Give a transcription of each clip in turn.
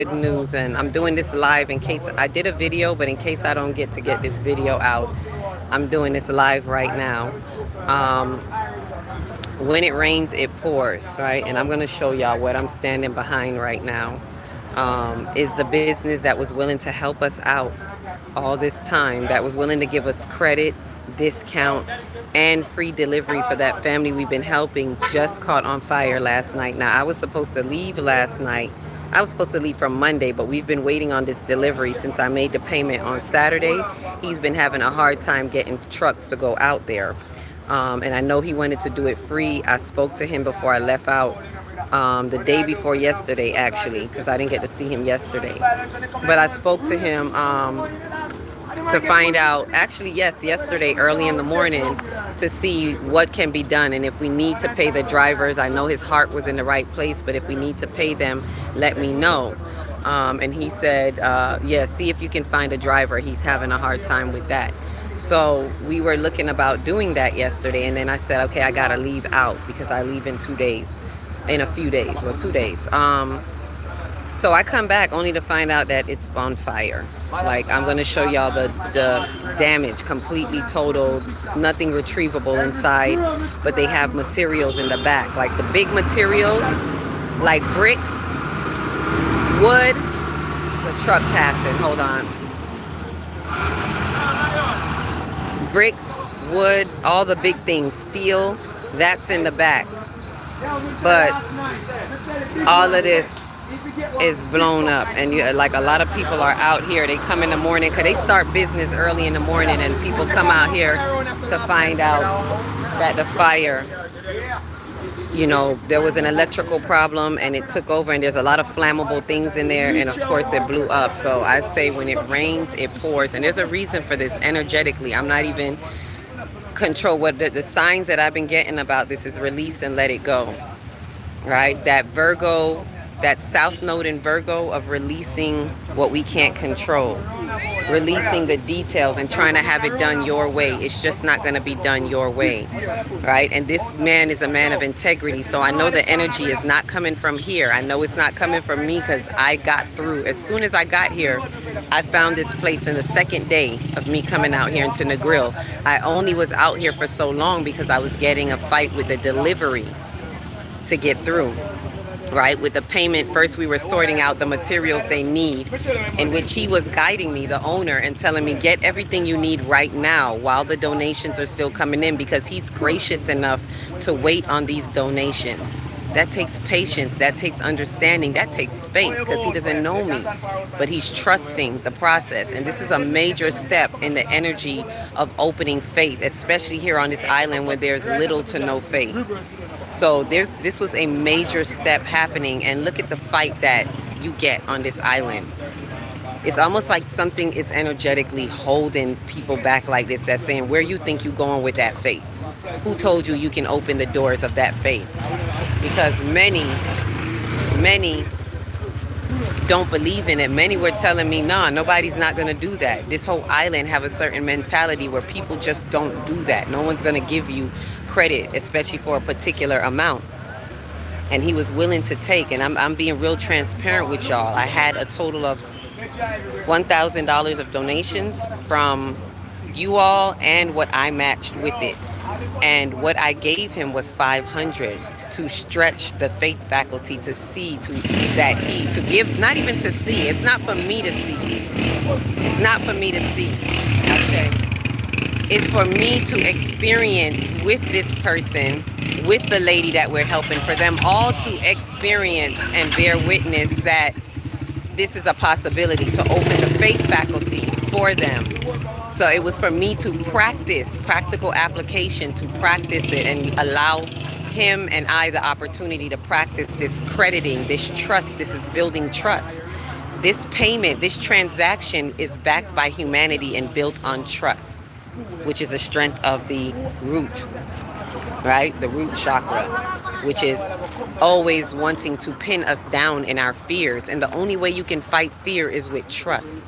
Good news, and I'm doing this live in case I did a video, but in case I don't get this video out, I'm doing this live right now. Um, when it rains, it pours, right? And I'm going to show y'all what I'm standing behind right now. Is the business that was willing to help us out all this time, that was willing to give us credit, discount, and free delivery for that family we've been helping, just caught on fire last night. Now, I was supposed to leave last night. I was supposed to leave from Monday, but we've been waiting on this delivery since I made the payment on Saturday. He's been having a hard time getting trucks to go out there. And I know he wanted to do it free. I spoke to him before I left out, the day before yesterday, actually, because I didn't get to see him yesterday. But I spoke to him to find out, actually, yes, yesterday early in the morning, to see what can be done. And if we need to pay the drivers, I know his heart was in the right place, but if we need to pay them, let me know. And he said, yeah, see if you can find a driver. He's having a hard time with that. So we were looking about doing that yesterday, and then I said, okay, I gotta leave out because I leave in 2 days, in a few days, well, 2 days. So I come back only to find out that it's on fire. Like, I'm gonna show y'all the damage, completely totaled, nothing retrievable inside, but they have materials in the back, like the big materials, like bricks, wood. The truck passing, hold on. Bricks, wood, all the big things, steel, that's in the back. But all of this is blown up, and like, a lot of people are out here. They come in the morning because they start business early in the morning, and people come out here to find out that the fire, there was an electrical problem and it took over, and there's a lot of flammable things in there, and of course it blew up. So I say, when it rains, it pours, and there's a reason for this energetically. I'm not even control what the signs that I've been getting about this is release and let it go, right? That Virgo, that south node in Virgo of releasing what we can't control, releasing the details and trying to have it done your way. It's just not going to be done your way, right? And this man is a man of integrity, so I know the energy is not coming from here. I know it's not coming from me because I got through. As soon as I got here, I found this place in the second day of me coming out here into Negril. I only was out here for so long because I was getting a fight with the delivery to get through. Right, with the payment, first we were sorting out the materials they need, in which he was guiding me, the owner, and telling me, get everything you need right now while the donations are still coming in, because he's gracious enough to wait on these donations. That takes patience, that takes understanding, that takes faith, because he doesn't know me, but he's trusting the process. And this is a major step in the energy of opening faith, especially here on this island where there's little to no faith. So this was a major step happening, and look at the fight that you get on this island. It's almost like something is energetically holding people back like this, that's saying, where you think you going with that faith? Who told you you can open the doors of that faith? Because many don't believe in it. Many were telling me, nah, nobody's not going to do that. This whole island have a certain mentality where people just don't do that. No one's going to give you credit, especially for a particular amount. And he was willing to take, and I'm being real transparent with y'all. I had a total of $1,000 of donations from you all and what I matched with it. And what I gave him was $500 to stretch the faith faculty to see to give, not even to see. It's not for me to see. It's not for me to see. Okay. It's for me to experience with this person, with the lady that we're helping, for them all to experience and bear witness that this is a possibility, to open the faith faculty for them. So it was for me to practice, practical application, to practice it and allow him and I the opportunity to practice this crediting, this trust. This is building trust. This payment, this transaction is backed by humanity and built on trust, which is the strength of the root, right? The root chakra, which is always wanting to pin us down in our fears. And the only way you can fight fear is with trust.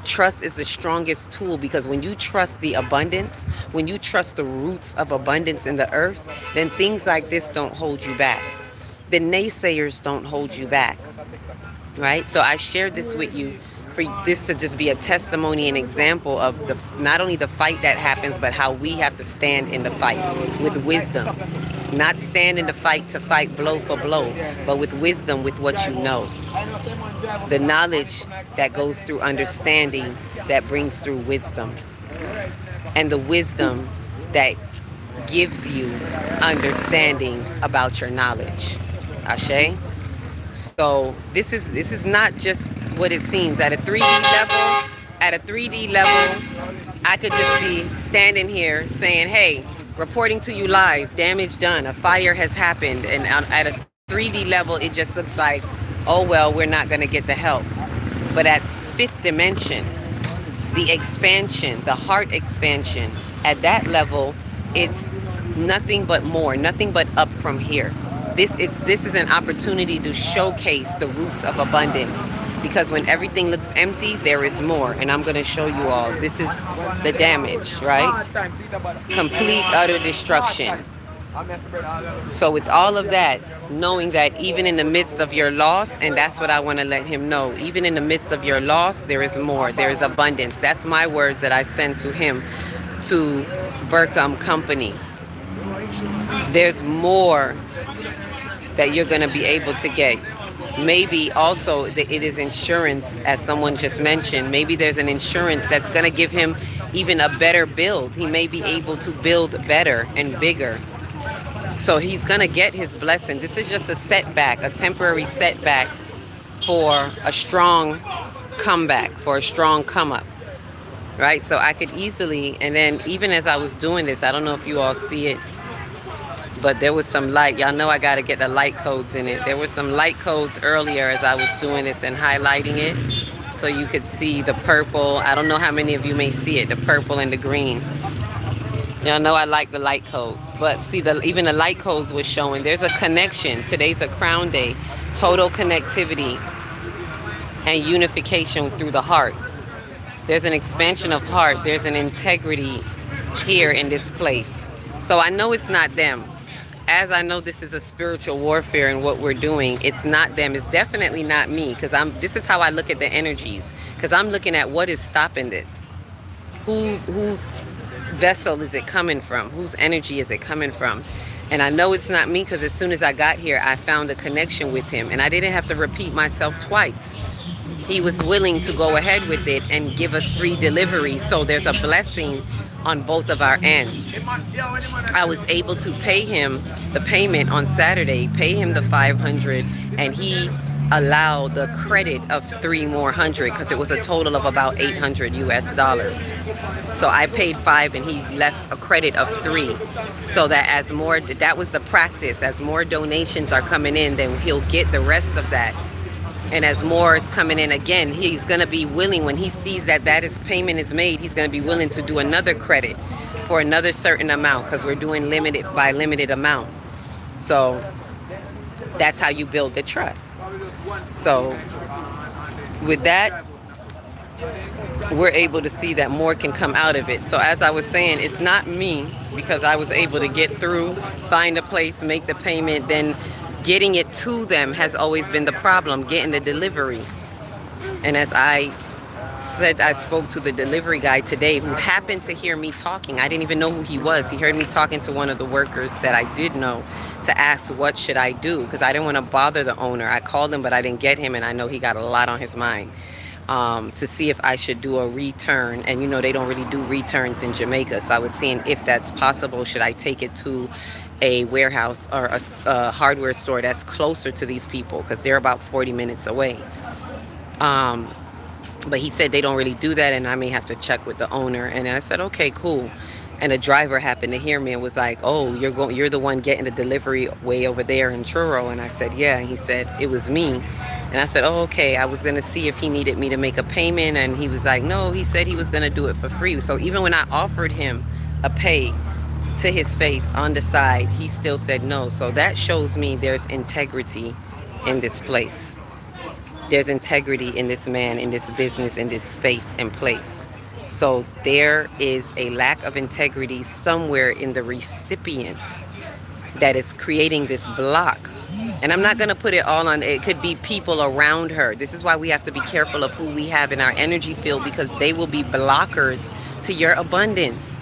Trust is the strongest tool, because when you trust the abundance, when you trust the roots of abundance in the earth, then things like this don't hold you back. The naysayers don't hold you back. right? So I shared this with you for this to just be a testimony and example of the not only the fight that happens, but how we have to stand in the fight with wisdom. Not stand in the fight to fight blow for blow, but with wisdom, with what you know. The knowledge that goes through understanding that brings through wisdom. And the wisdom that gives you understanding about your knowledge. Ashe? So this is not just what it seems. At a 3D level, I could just be standing here saying, hey, reporting to you live, damage done, a fire has happened. And at a 3D level, it just looks like, oh, well, we're not going to get the help. But at fifth dimension, the expansion, the heart expansion, at that level, it's nothing but more, nothing but up from here. This is an opportunity to showcase the roots of abundance, because when everything looks empty, there is more. And I'm going to show you all. This is the damage, right? Complete, utter destruction. So with all of that, knowing that even in the midst of your loss, and that's what I want to let him know, even in the midst of your loss, there is more. There is abundance. That's my words that I sent to him, to Burkham Company. There's more that you're going to be able to get. Maybe also it is insurance, as someone just mentioned. Maybe there's an insurance that's going to give him even a better build. He may be able to build better and bigger. So he's going to get his blessing. This is just a setback, a temporary setback for a strong comeback, for a strong come up. Right? So I could easily, and then even as I was doing this, I don't know if you all see it, but there was some light. Y'all know I got to get the light codes in it. There were some light codes earlier as I was doing this and highlighting it, so you could see the purple. I don't know how many of you may see it, the purple and the green. Y'all know I like the light codes, but see, even the light codes was showing there's a connection. Today's a crown day, total connectivity and unification through the heart. There's an expansion of heart. There's an integrity here in this place. So I know it's not them. As I know this is a spiritual warfare and what we're doing, it's not them. It's definitely not me, because this is how I look at the energies, because I'm looking at what is stopping this. Whose vessel is it coming from? Whose energy is it coming from? And I know it's not me, because as soon as I got here, I found a connection with him, and I didn't have to repeat myself twice. He was willing to go ahead with it and give us free delivery. So there's a blessing on both of our ends. I was able to pay him the payment on Saturday, pay him the $500, and he allowed the credit of $300 more, because it was a total of about $800 US. So I paid $5 and he left a credit of $3, so that as more, that was the practice, as more donations are coming in, then he'll get the rest of that. And as more is coming in again, he's going to be willing, when he sees that payment is made, he's going to be willing to do another credit for another certain amount, because we're doing limited by limited amount. So that's how you build the trust. So with that, we're able to see that more can come out of it. So as I was saying, it's not me, because I was able to get through, find a place, make the payment, then getting it to them has always been the problem, getting the delivery. And as I said, I spoke to the delivery guy today, who happened to hear me talking. I didn't even know who he was. He heard me talking to one of the workers that I did know, to ask what should I do, because I didn't want to bother the owner. I called him, but I didn't get him, and I know he got a lot on his mind, to see if I should do a return. And you know, they don't really do returns in Jamaica, so I was seeing if that's possible. Should I take it to a warehouse or a hardware store that's closer to these people, because they're about 40 minutes away. But he said they don't really do that, and I may have to check with the owner. And I said, okay, cool. And the driver happened to hear me and was like, oh, you're the one getting the delivery way over there in Truro. And I said, yeah. And he said, it was me. And I said, oh, okay. I was going to see if he needed me to make a payment. And he was like, no, he said he was going to do it for free. So even when I offered him a pay to his face on the side, he still said no. So that shows me there's integrity in this place. There's integrity in this man, in this business, in this space and place. So there is a lack of integrity somewhere in the recipient that is creating this block And I'm not going to put it all on, it could be people around her. This is why we have to be careful of who we have in our energy field, because they will be blockers to your abundance.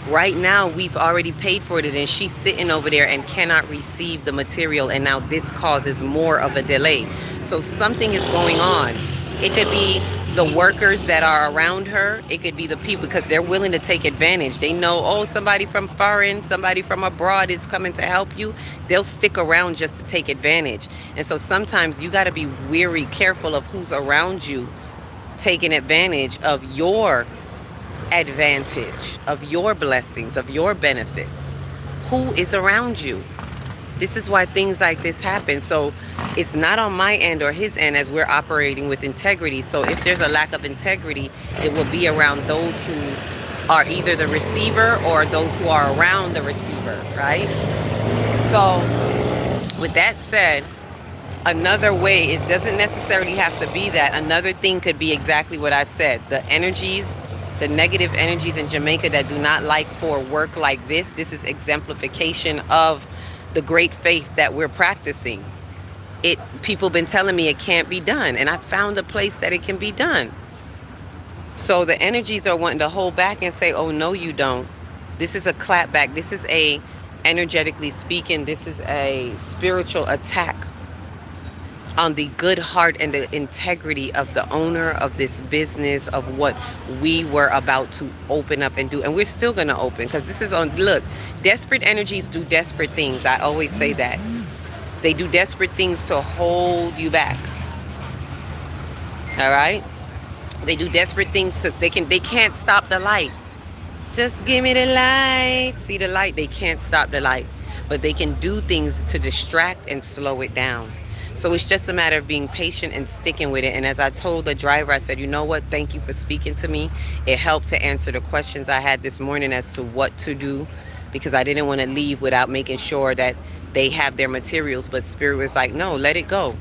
Right now, we've already paid for it, and she's sitting over there and cannot receive the material, and now this causes more of a delay. So something is going on. It could be the workers that are around her. It could be the people, because they're willing to take advantage. They know, oh, somebody from foreign, somebody from abroad is coming to help you. They'll stick around just to take advantage. And so sometimes you got to be wary, careful of who's around you, taking advantage of your advantage, of your blessings, of your benefits. Who is around you? This is why things like this happen. So it's not on my end or his end, as we're operating with integrity. So if there's a lack of integrity, it will be around those who are either the receiver or those who are around the receiver, right? So with that said, another way, it doesn't necessarily have to be that. Another thing could be exactly what I said. The energies, the negative energies in Jamaica that do not like for work like this is exemplification of the great faith that we're practicing. People been telling me it can't be done, and I found a place that it can be done. So the energies are wanting to hold back and say, oh no, you don't. This is a clapback. This is a, energetically speaking, this is a spiritual attack on the good heart and the integrity of the owner of this business, of what we were about to open up and do. And we're still going to open, because this is on, look, desperate energies do desperate things. I always say that. They do desperate things to hold you back. All right? They do desperate things so they can't stop the light. Just give me the light. See the light? They can't stop the light. But they can do things to distract and slow it down. So it's just a matter of being patient and sticking with it. And as I told the driver, I said, you know what? Thank you for speaking to me. It helped to answer the questions I had this morning as to what to do, because I didn't want to leave without making sure that they have their materials. But Spirit was like, no, let it go.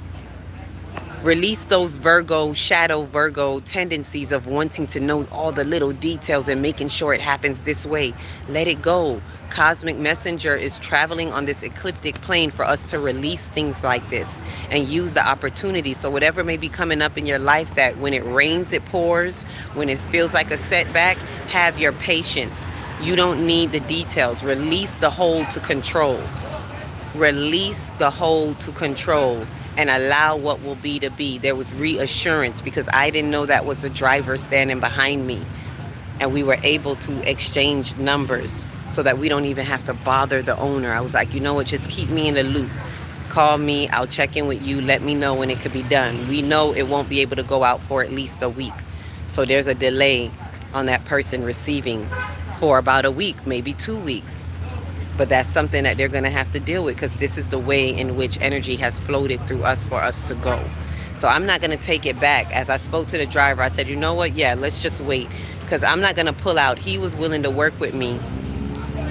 Release those Virgo, shadow Virgo tendencies of wanting to know all the little details and making sure it happens this way. Let it go. Cosmic Messenger is traveling on this ecliptic plane for us to release things like this and use the opportunity. So whatever may be coming up in your life, that when it rains, it pours, when it feels like a setback, have your patience. You don't need the details. Release the hold to control. Release the hold to control. And allow what will be to be. There was reassurance, because I didn't know that was a driver standing behind me. And we were able to exchange numbers so that we don't even have to bother the owner. I was like, you know what, just keep me in the loop. Call me, I'll check in with you, let me know when it could be done. We know it won't be able to go out for at least a week. So there's a delay on that person receiving for about a week, maybe 2 weeks. But that's something that they're going to have to deal with, because this is the way in which energy has floated through us for us to go. So I'm not going to take it back. As I spoke to the driver, I said, you know what? Yeah, let's just wait, because I'm not going to pull out. He was willing to work with me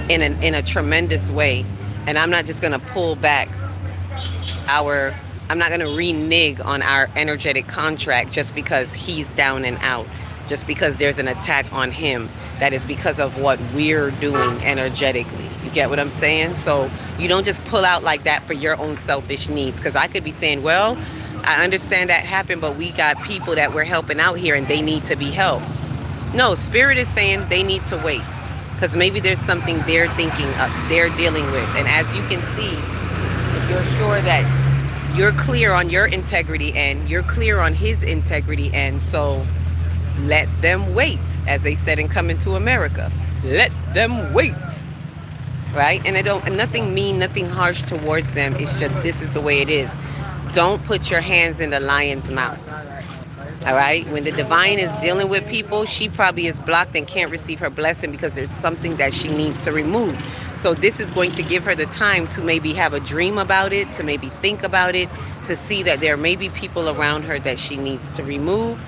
in a tremendous way. And I'm not just going to pull back I'm not going to renege on our energetic contract just because he's down and out, just because there's an attack on him. That is because of what we're doing energetically. You get what I'm saying? So you don't just pull out like that for your own selfish needs. Because I could be saying, well, I understand that happened, but we got people that we're helping out here and they need to be helped. No, Spirit is saying they need to wait, because maybe there's something they're thinking of, they're dealing with. And as you can see, if you're sure that you're clear on your integrity and you're clear on his integrity, and so let them wait, as they said in Coming to America. Let them wait, right? And nothing mean, nothing harsh towards them. It's just, this is the way it is. Don't put your hands in the lion's mouth. All right? When the divine is dealing with people, she probably is blocked and can't receive her blessing because there's something that she needs to remove. So this is going to give her the time to maybe have a dream about it, to maybe think about it, to see that there may be people around her that she needs to remove,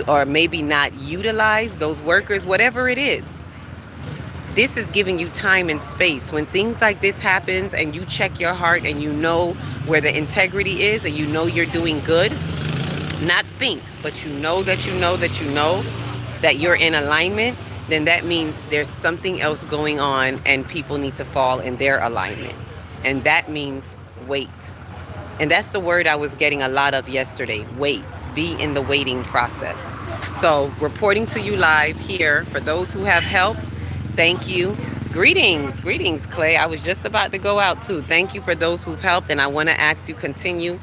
or maybe not utilize those workers, whatever it is. This is giving you time and space. When things like this happens and you check your heart and you know where the integrity is and you know you're doing good, not think, but you know that you know that you know that you're in alignment, then that means there's something else going on and people need to fall in their alignment. And that means wait. And that's the word I was getting a lot of yesterday. Wait. Be in the waiting process. So, reporting to you live here. For those who have helped, thank you. Greetings. Greetings, Clay. I was just about to go out too. Thank you for those who've helped. And I want to ask you continue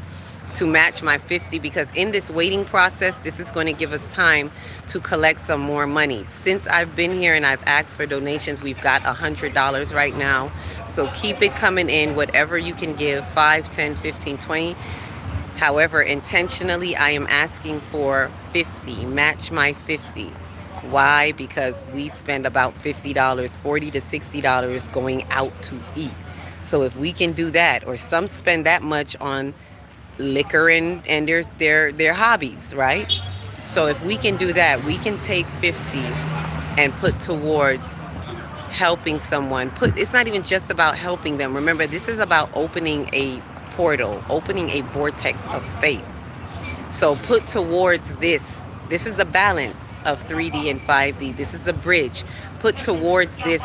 to match my 50, because in this waiting process, this is going to give us time to collect some more money. Since I've been here and I've asked for donations, we've got $100 right now. So keep it coming in, whatever you can give, 5, 10, 15, 20. However, intentionally, I am asking for 50. Match my 50. Why? Because we spend about $50, $40 to $60 going out to eat. So if we can do that, or some spend that much on liquor and their hobbies, right? So if we can do that, we can take 50 and put towards helping someone. It's not even just about helping them. Remember, this is about opening a portal, opening a vortex of faith. So put towards this. This is the balance of 3D and 5D. This is the bridge. Put towards this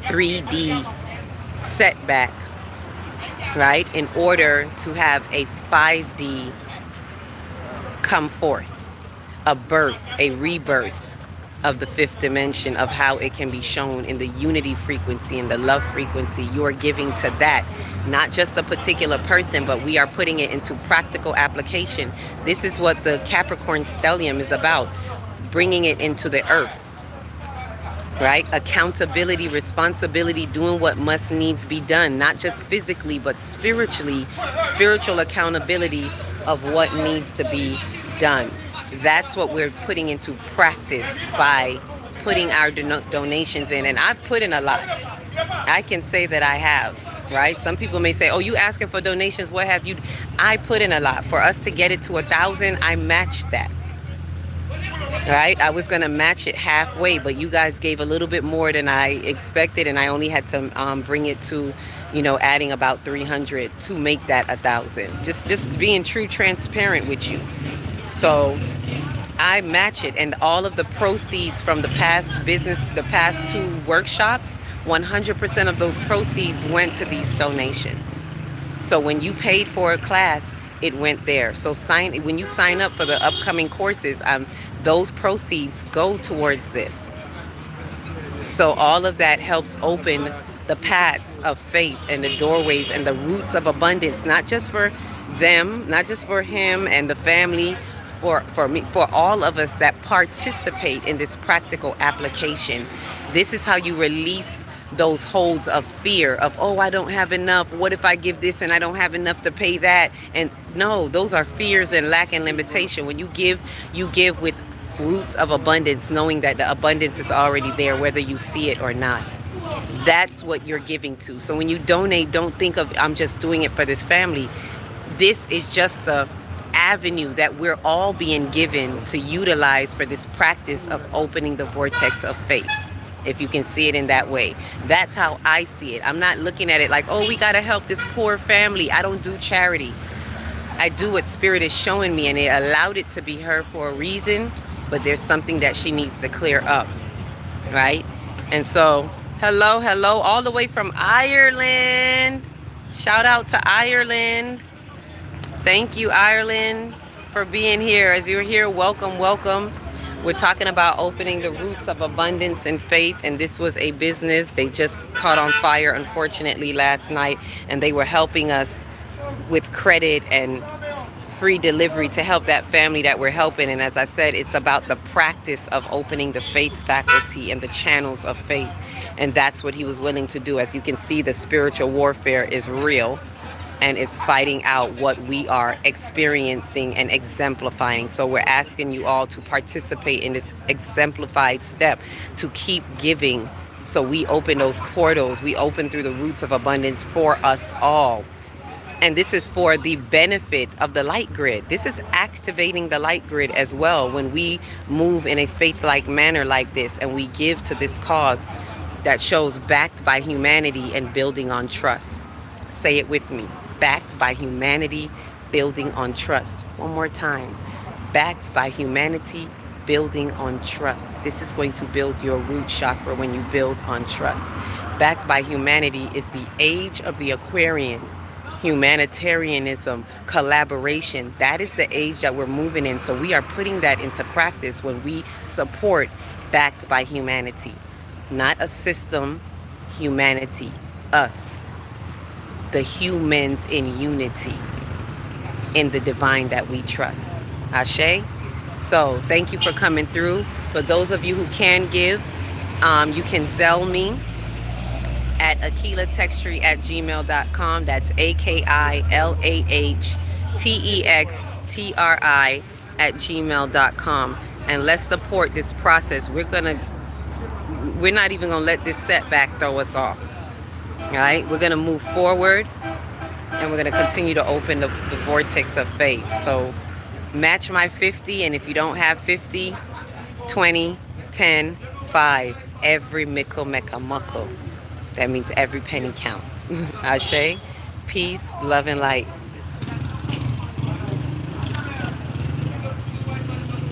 3D setback, right, in order to have a 5D come forth, a birth, a rebirth of the fifth dimension, of how it can be shown in the unity frequency and the love frequency. You're giving to that, not just a particular person, but we are putting it into practical application. This is what the Capricorn stellium is about, bringing it into the earth. Right? Accountability, responsibility, doing what must needs be done, not just physically, but spiritually, spiritual accountability of what needs to be done. That's what we're putting into practice by putting our donations in. And I've put in a lot. I can say that I have, right? Some people may say, oh, you asking for donations, what have you? I put in a lot. For us to get it to 1,000, I matched that. Right? I was going to match it halfway, but you guys gave a little bit more than I expected, and I only had to bring it to, adding about 300 to make that 1,000. Just being true, transparent with you. So I match it, and all of the proceeds from the past 2 workshops, 100% of those proceeds went to these donations. So when you paid for a class, it went there. So when you sign up for the upcoming courses, those proceeds go towards this. So all of that helps open the paths of faith and the doorways and the roots of abundance, not just for them, not just for him and the family, for me, for all of us that participate in this practical application. This is how you release those holds of fear of, oh, I don't have enough. What if I give this and I don't have enough to pay that? And no, those are fears and lack and limitation. When you give with roots of abundance, knowing that the abundance is already there, whether you see it or not. That's what you're giving to. So when you donate, don't think of, I'm just doing it for this family. This is just the avenue that we're all being given to utilize for this practice of opening the vortex of faith. If you can see it in that way. That's how I see it. I'm not looking at it like, oh, we got to help this poor family. I don't do charity. I do what Spirit is showing me, and it allowed it to be her for a reason, but there's something that she needs to clear up, right? And so, hello, all the way from Ireland. Shout out to Ireland. Thank you, Ireland, for being here. As you're here, welcome. We're talking about opening the roots of abundance and faith, and this was a business. They just caught on fire, unfortunately, last night, and they were helping us with credit and free delivery to help that family that we're helping. And as I said, it's about the practice of opening the faith faculty and the channels of faith, and that's what he was willing to do. As you can see, the spiritual warfare is real, and it's fighting out what we are experiencing and exemplifying. So we're asking you all to participate in this exemplified step, to keep giving. So we open those portals. We open through the roots of abundance for us all. And this is for the benefit of the light grid. This is activating the light grid as well. When we move in a faith-like manner like this, and we give to this cause that shows backed by humanity and building on trust. Say it with me. Backed by humanity, building on trust. One more time. Backed by humanity, building on trust. This is going to build your root chakra when you build on trust. Backed by humanity is the age of the Aquarian. humanitarianism, collaboration. That is the age that we're moving in. So we are putting that into practice when we support backed by humanity. Not a system, humanity. Us. The humans in unity. In the divine that we trust. Ashe? So thank you for coming through. For those of you who can give, you can Zelle me at akilatextry@gmail.com. That's AKILAHTEXTRI@gmail.com. And let's support this process. We're not even gonna let this setback throw us off. All right, we're gonna move forward, and we're gonna continue to open the vortex of faith. So match my 50, and if you don't have 50, 20, 10, 5. Every mickle mecca muckle. That means every penny counts. Ashe, peace, love, and light.